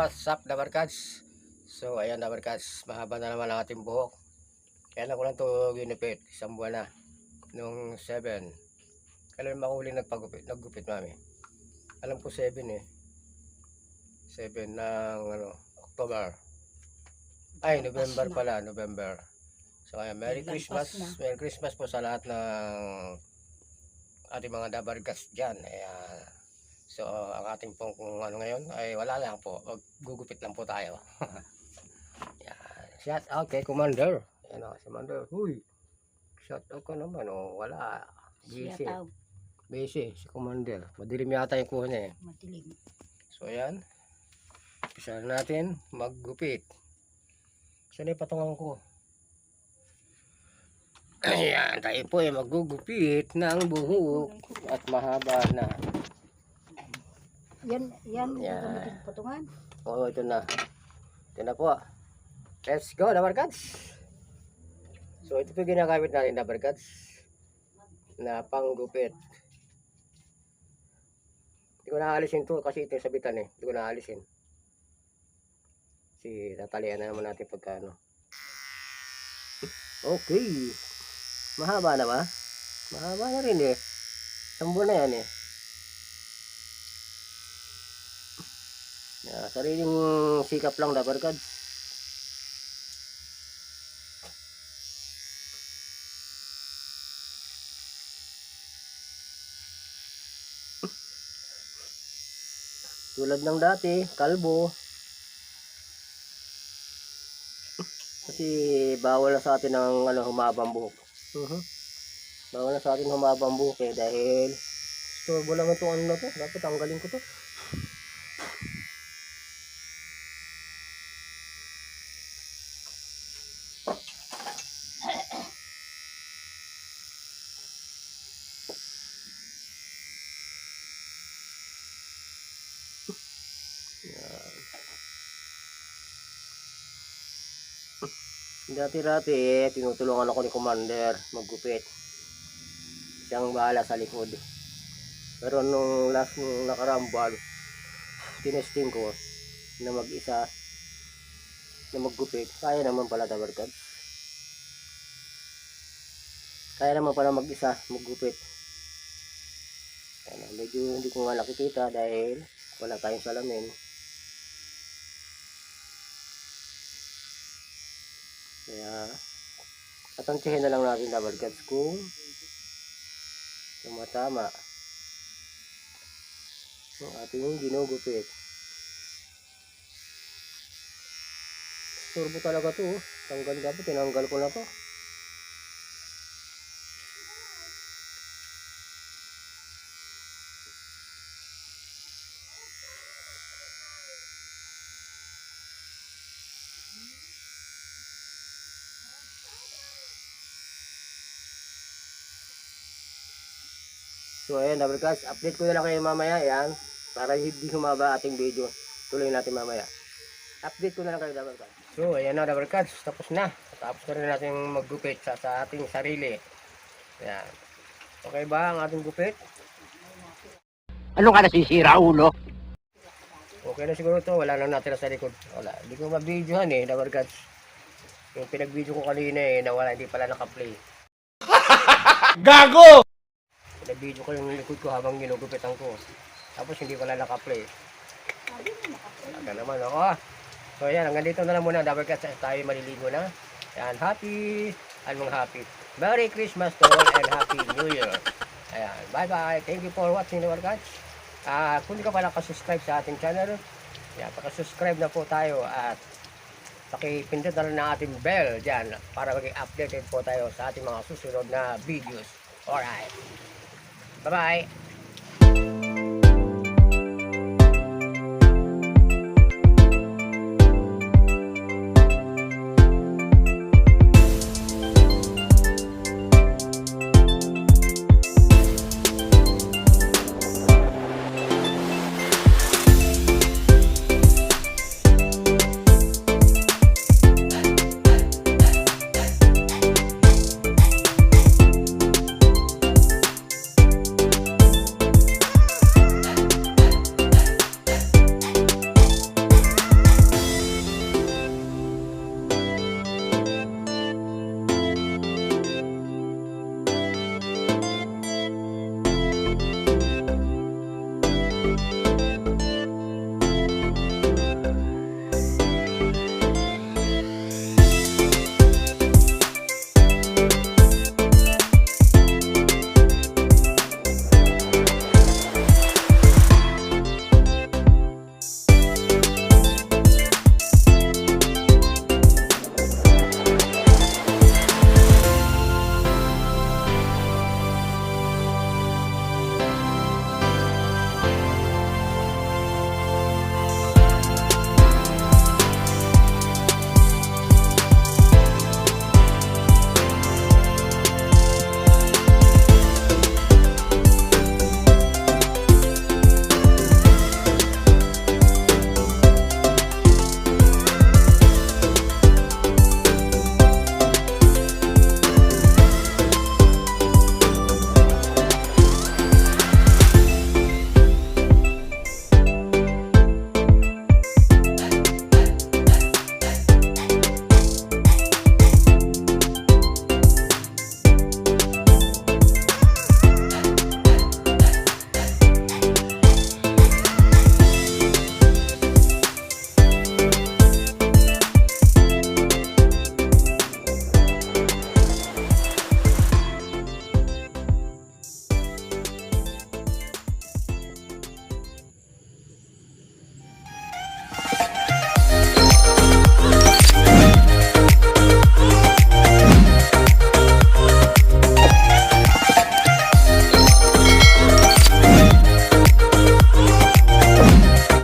what's up Dabarkads? So ayan Dabarkads, mahaba na naman ang ating buhok. Kailan ko lang ito ginupit, isang buwan na. Nung 7. Kailan makuli naggupit mami? Alam ko 7 eh. 7 ng October. Ay, November pala, November. So ayan, Merry Christmas po sa lahat ng ating mga Dabarkads dyan. Ayan. So, ang ating pong kung ano ngayon ay wala lang po. Gugupit lang po tayo. Yan. Shout out kay Commander. Yan o, si Commander. Huy. Shout out ko naman o. Wala. Busy. Busy si Commander. Madilim yata yung kuha niya eh. Madilim. So, ayan. Umpisa natin maggupit. Saan yung patungan ko? Ayan. Tayo po ay maggugupit ng buhok. At mahaba na. Yan. Gagamitin patungan. Oo, ito na. Ito na po. Let's go, Dabarkads. So, ito po ginagamit natin, Dabarkads, na panggupit. Hindi ko naalisin to kasi ito yung sabitan eh. Hindi ko naalisin. Kasi tatalian na naman natin pagkano. Okay. Mahaba na ba? Mahaba na rin eh. Sambo na yan eh. Sariling sikap lang Dabarkads. Tulad ng dati, kalbo. Kasi bawal na sa atin ang humabang buhok. Bawal na sa atin humabang buhok eh dahil storbo lang itong na to. Dapat tanggalin ko to. Dati-dati tinutulungan ako ni Commander maggupit. Siyang bahala sa likod. Pero nung last nakarambal, tinesting ko na mag-isa na maggupit. Kaya naman pala Dabarkads. Kaya naman pala mag-isa maggupit. Medyo hindi ko nga nakikita dahil wala tayong salamin. Kaya tatantihin na lang natin Dabarkads kung tumatama ang ating ginugupit. Turbo talaga to. Tanggal dapat, tinanggal ko na to. So ayan Dabarkads, update ko na lang kayo mamaya yan para hindi humaba ating video. Tuloy natin mamaya. Update ko na lang kayo Dabarkads. So ayan na Dabarkads, tapos na. Tapos na rin natin maggupit sa ating sarili. Ayan. Okay ba ang ating gupit? Ano ka nasisira ulo? Okay na siguro to, wala lang natin sa likod. Wala, hindi ko ma-videohan eh Dabarkads. Yung pinag-video ko kanina eh, nawala, hindi pala naka-play. Gago! Pinag-video ko yung likod ko habang ginugupitan ko. Tapos hindi pala naka-play. Talaga naman ako. So ayan, hanggang dito na lang muna Dabarkads. Tayo maliligo na. Ayan, happy Merry Christmas to all and Happy New Year. Ayan, bye bye. Thank you for watching Dabarkads. Kung hindi ka pa nakasubscribe sa ating channel, ayan, pakasubscribe na po tayo at pakipindot na rin ang ating bell dyan para maging updated po tayo sa ating mga susunod na videos. Alright. Bye-bye.